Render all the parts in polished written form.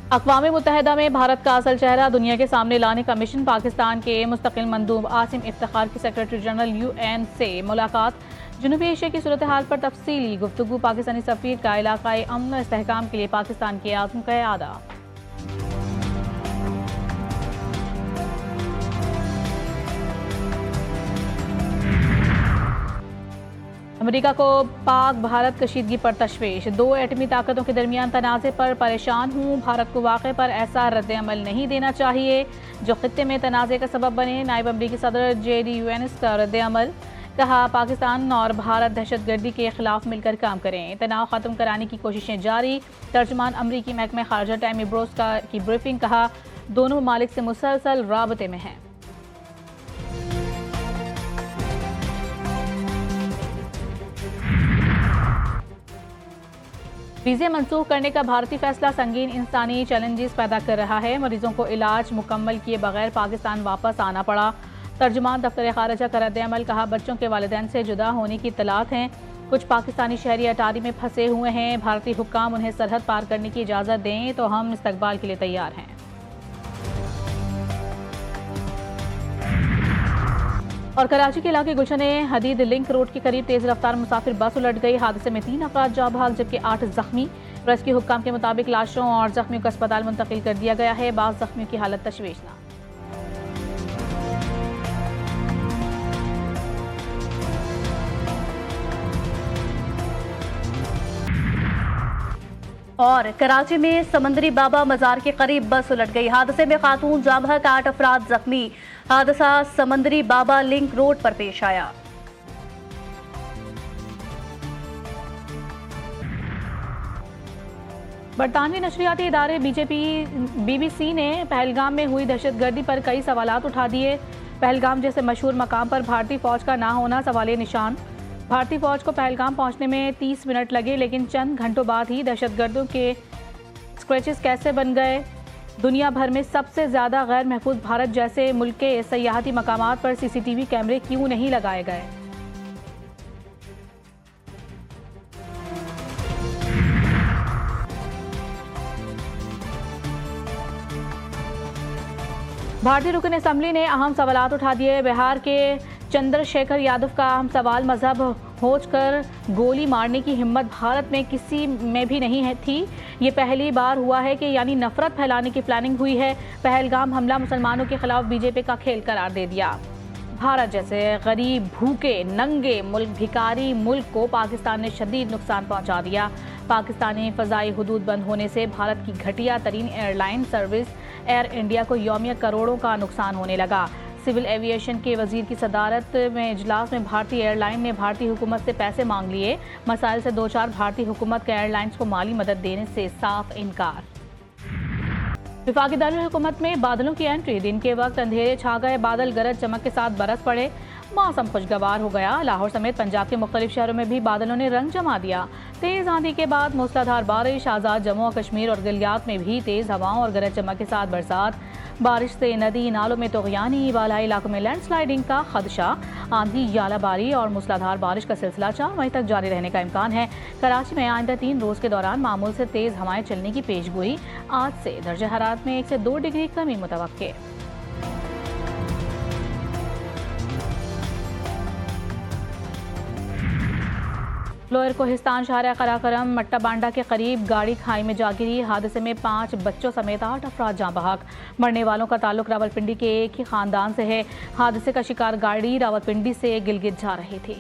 अक़वाम मुत्तहिदा में भारत का असल चेहरा दुनिया के सामने लाने का मिशन। पाकिस्तान के मुस्तकिल मंदूब आसिम इफ्तिखार की सेक्रेटरी जनरल UN से मुलाकात। जनूबी एशिया की सूरत हाल पर तफसीली गुफ्तगू। पाकिस्तानी सफ़ीर का इलाक़ाई अमन और इस्तेहकाम के लिए पाकिस्तान के आज़म का इरादा। अमेरिका को पाक भारत कशीदगी पर तशवीश। दो एटमी ताकतों के दरमियान तनाज़े पर परेशान हूँ। भारत को वाक़े पर ऐसा रद्द-ए-अमल नहीं देना चाहिए जो खित्ते में तनाज़े का सबब बने। नायब अमरीकी सदर JD Vance का रद्द-ए-अमल। कहा, पाकिस्तान और भारत दहशतगर्दी के खिलाफ मिलकर काम करें। तनाव ख़त्म कराने की कोशिशें जारी। तर्जुमान अमरीकी महकमे ख़ारजा टैमी ब्रोस की ब्रीफिंग। कहा, दोनों ममालिक से मुसलसल राबते में हैं। वीज़े मंसूख करने का भारतीय फैसला संगीन इंसानी चैलेंजेस पैदा कर रहा है। मरीजों को इलाज मुकम्मल किए बगैर पाकिस्तान वापस आना पड़ा। तर्जुमान दफ्तर ख़ारजा का रद्द-ए-अमल। कहा, बच्चों के वालिदैन से जुदा होने की इत्तलात हैं। कुछ पाकिस्तानी शहरी अटारी में फंसे हुए हैं। भारतीय हुक्काम उन्हें सरहद पार करने की इजाज़त दें तो हम इस्तकबाल के लिए तैयार हैं। और कराची के इलाके गुलशन हदीद लिंक रोड के करीब तेज रफ्तार मुसाफिर बस उलट गई। हादसे में 3 अफराद जाँ बहक जबकि 8 जख्मी। रेस्क्यू हुक्काम के मुताबिक लाशों और जख्मियों को अस्पताल मुंतकिल कर दिया गया है। बाज़ जख्मियों की हालत तशवीशनाक। और कराची में समंदरी बाबा मजार के करीब बस उलट गई। हादसे में खातून जाँ बहक 8 अफराद जख्मी। हादसा समंदरी बाबा लिंक रोड पर पेश आया। बरतानवी नशरियाती इदारे BBC ने पहलगाम में हुई दहशतगर्दी पर कई सवालात उठा दिए। पहलगाम जैसे मशहूर मकाम पर भारतीय फौज का ना होना सवाल निशान। भारतीय फौज को पहलगाम पहुंचने में 30 मिनट लगे, लेकिन चंद घंटों बाद ही दहशतगर्दों के स्क्रैचेस कैसे बन गए। दुनिया भर में सबसे ज़्यादा गैर महफूज भारत जैसे मुल्क के सयाहती मकामात पर CCTV कैमरे क्यों नहीं लगाए गए। भारतीय रुकन असम्बली ने अहम सवालात उठा दिए। बिहार के चंद्रशेखर यादव का अहम सवाल, मजहब होच कर गोली मारने की हिम्मत भारत में किसी में भी नहीं थी। ये पहली बार हुआ है कि यानी नफरत फैलाने की प्लानिंग हुई है। पहलगाम हमला मुसलमानों के खिलाफ BJP का खेल करार दे दिया। भारत जैसे गरीब, भूखे, नंगे मुल्क, भिखारी मुल्क को पाकिस्तान ने शदीद नुकसान पहुंचा दिया। पाकिस्तानी फ़ज़ाई हुदूद बंद होने से भारत की घटिया तरीन एयरलाइन सर्विस एयर इंडिया को यौमिया करोड़ों का नुकसान होने लगा। सिविल एविएशन के वजीर की सदारत में इजलास में भारतीय एयरलाइन ने भारतीय हुकूमत से पैसे मांग लिए। मसाइल से दो चार भारतीय हुकूमत के एयरलाइंस को माली मदद देने से साफ इनकार। विफाकी दारुल हुकूमत में बादलों की एंट्री। दिन के वक्त अंधेरे छा गए, बादल गरज चमक के साथ बरस पड़े। मौसम खुशगवार हो गया। लाहौर समेत पंजाब के मुख्तलिफ शहरों में भी बादलों ने रंग जमा दिया। तेज आंधी के बाद मूसलाधार बारिश। आज़ाद जम्मू और कश्मीर और गिलियात में भी तेज हवाओं और गरज चमक के साथ बरसात। बारिश से नदी नालों में तोग़यानी, बालाई इलाकों में लैंडस्लाइडिंग का खदशा। आंधी, यालाबारी और मूसलाधार बारिश का सिलसिला 4 मई तक जारी रहने का इम्कान है। कराची में आइंदा 3 रोज़ के दौरान मामूल से तेज हवाएं चलने की पेशगोई। आज से दर्जा हरारत में 1 से 2 डिग्री कमी मुतवक्के। लोअर कोहिस्तान शहर कराकरम मट्टा बांडा के करीब गाड़ी खाई में जा गिरी। हादसे में 5 बच्चों समेत 8 अफराद जाँ बहक। मरने वालों का ताल्लुक रावलपिंडी के एक ही खानदान से है। हादसे का शिकार गाड़ी रावलपिंडी से गिलगित जा रही थी।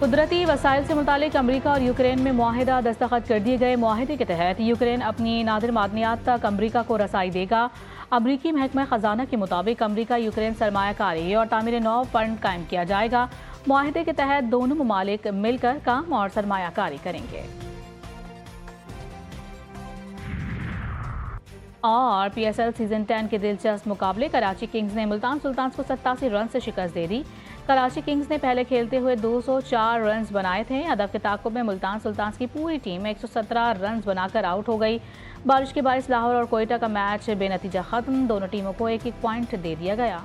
कुदरती वसाइल से मुतालिक अमरीका और यूक्रेन में मुआहिदा दस्तखत कर दिए गए। मुआहिदे के तहत यूक्रेन अपनी नादिर मादनियात तक अमरीका को रसाई देगा। अमरीकी महकमा खजाना के मुताबिक अमरीका यूक्रेन सरमायाकारी और तामीर नौ फंड कायम किया जाएगा। मुआहिदे के तहत दोनों ममालिक मिलकर काम और सरमायाकारी करेंगे। और PSL सीजन 10 के दिलचस्प मुकाबले। कराची किंग्स ने मुल्तान सुल्तान्स को 87 रन से शिकस्त दे दी। कराची किंग्स ने पहले खेलते हुए 204 रन बनाए थे। अदब के ताक़ुब में मुल्तान सुल्तान्स की पूरी टीम 117 रन बनाकर आउट हो गई। बारिश के बायस लाहौर और कोयटा का मैच बेनतीजा खत्म। दोनों टीमों को 1-1 पॉइंट दे दिया गया।